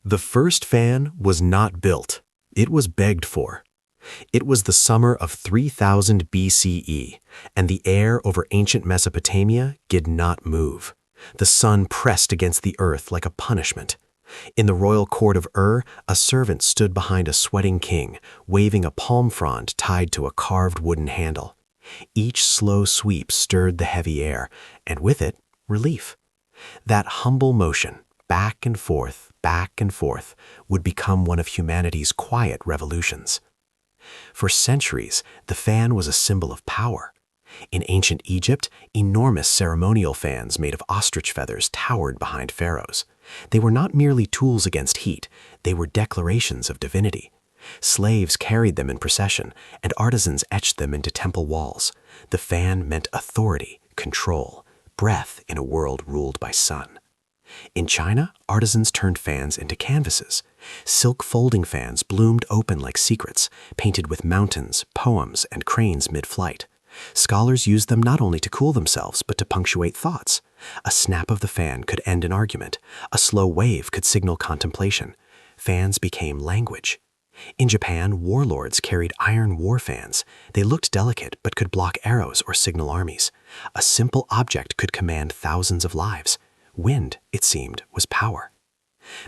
The first fan was not built. It was begged for. It was the summer of 3000 BCE, and the air over ancient Mesopotamia did not move. The sun pressed against the earth like a punishment. In the royal court of a servant stood behind a sweating king, waving a palm frond tied to a carved wooden handle. Each slow sweep stirred the heavy air, and with it, relief. That humble motion, back and forth, would become one of humanity's quiet revolutions. For centuries, the fan was a symbol of power. In ancient Egypt, enormous ceremonial fans made of ostrich feathers towered behind pharaohs. They were not merely tools against heat, they were declarations of divinity. Slaves carried them in procession, and artisans etched them into temple walls. The fan meant authority, control, breath in a world ruled by sun. In China, artisans turned fans into canvases. Silk folding fans bloomed open like secrets, painted with mountains, poems, and cranes mid-flight. Scholars used them not only to cool themselves, but to punctuate thoughts. A snap of the fan could end an argument. A slow wave could signal contemplation. Fans became language. In Japan, warlords carried iron war fans. They looked delicate, but could block arrows or signal armies. A simple object could command thousands of lives. Wind, it seemed, was power.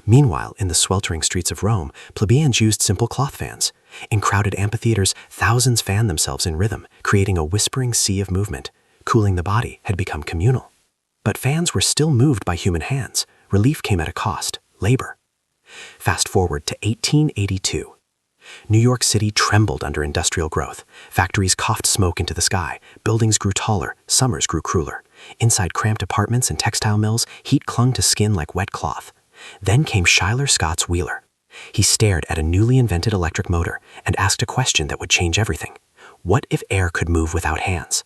Meanwhile, in the sweltering streets of Rome, plebeians used simple cloth fans. In crowded amphitheaters, thousands fanned themselves in rhythm, creating a whispering sea of movement. Cooling the body had become communal. But fans were still moved by human hands. Relief came at a cost, labor. Fast forward to 1882. New York City trembled under industrial growth. Factories coughed smoke into the sky. Buildings grew taller. Summers grew crueler. Inside cramped apartments and textile mills, heat clung to skin like wet cloth. Then came Schuyler Skaats Wheeler. He stared at a newly invented electric motor and asked a question that would change everything. What if air could move without hands?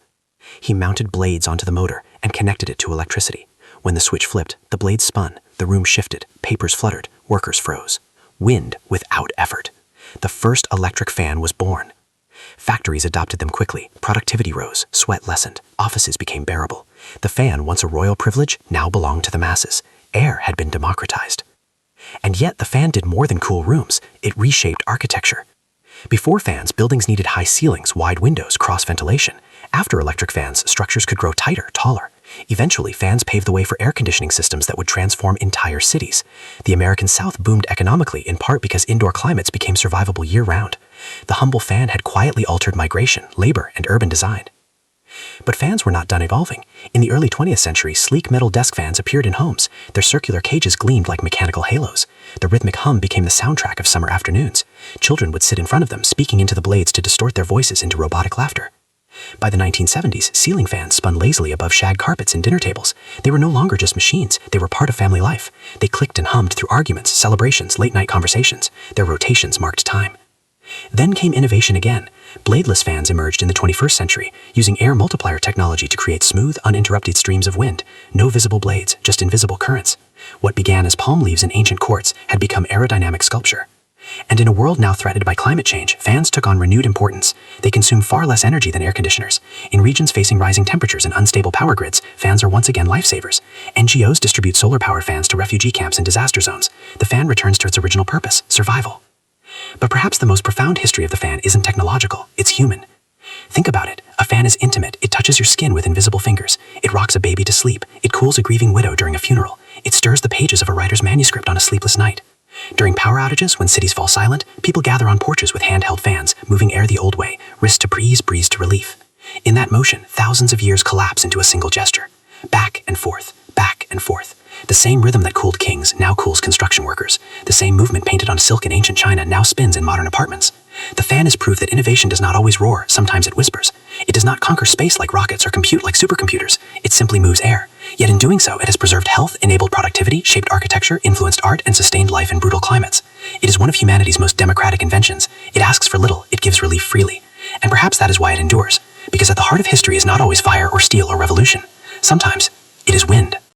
He mounted blades onto the motor and connected it to electricity. When the switch flipped, the blades spun, the room shifted, papers fluttered, workers froze. Wind without effort. The first electric fan was born. Factories adopted them quickly. Productivity rose, sweat lessened, offices became bearable. The fan, once a royal privilege, now belonged to the masses. Air had been democratized. And yet the fan did more than cool rooms. It reshaped architecture. Before fans, buildings needed high ceilings, wide windows, cross-ventilation. After electric fans, structures could grow tighter, taller. Eventually, fans paved the way for air conditioning systems that would transform entire cities. The American South boomed economically, in part because indoor climates became survivable year-round. The humble fan had quietly altered migration, labor, and urban design. But fans were not done evolving. In the early 20th century, sleek metal desk fans appeared in homes. Their circular cages gleamed like mechanical halos. The rhythmic hum became the soundtrack of summer afternoons. Children would sit in front of them, speaking into the blades to distort their voices into robotic laughter. By the 1970s, ceiling fans spun lazily above shag carpets and dinner tables. They were no longer just machines, they were part of family life. They clicked and hummed through arguments, celebrations, late-night conversations. Their rotations marked time. Then came innovation again. Bladeless fans emerged in the 21st century, using air multiplier technology to create smooth, uninterrupted streams of wind. No visible blades, just invisible currents. What began as palm leaves in ancient courts had become aerodynamic sculpture. And in a world now threatened by climate change, fans took on renewed importance. They consume far less energy than air conditioners. In regions facing rising temperatures and unstable power grids, fans are once again lifesavers. NGOs distribute solar-powered fans to refugee camps and disaster zones. The fan returns to its original purpose, survival. But perhaps the most profound history of the fan isn't technological, it's human. Think about it. A fan is intimate. It touches your skin with invisible fingers. It rocks a baby to sleep. It cools a grieving widow during a funeral. It stirs the pages of a writer's manuscript on a sleepless night. During power outages, when cities fall silent, people gather on porches with handheld fans, moving air the old way, wrist to breeze, breeze to relief. In that motion, thousands of years collapse into a single gesture. Back and forth, back and forth. The same rhythm that cooled kings now cools construction workers. The same movement painted on silk in ancient China now spins in modern apartments. The fan is proof that innovation does not always roar, sometimes it whispers. It does not conquer space like rockets or compute like supercomputers. It simply moves air. Yet in doing so, it has preserved health, enabled productivity, shaped architecture, influenced art, and sustained life in brutal climates. It is one of humanity's most democratic inventions. It asks for little, it gives relief freely. And perhaps that is why it endures. Because at the heart of history is not always fire or steel or revolution. Sometimes, it is wind.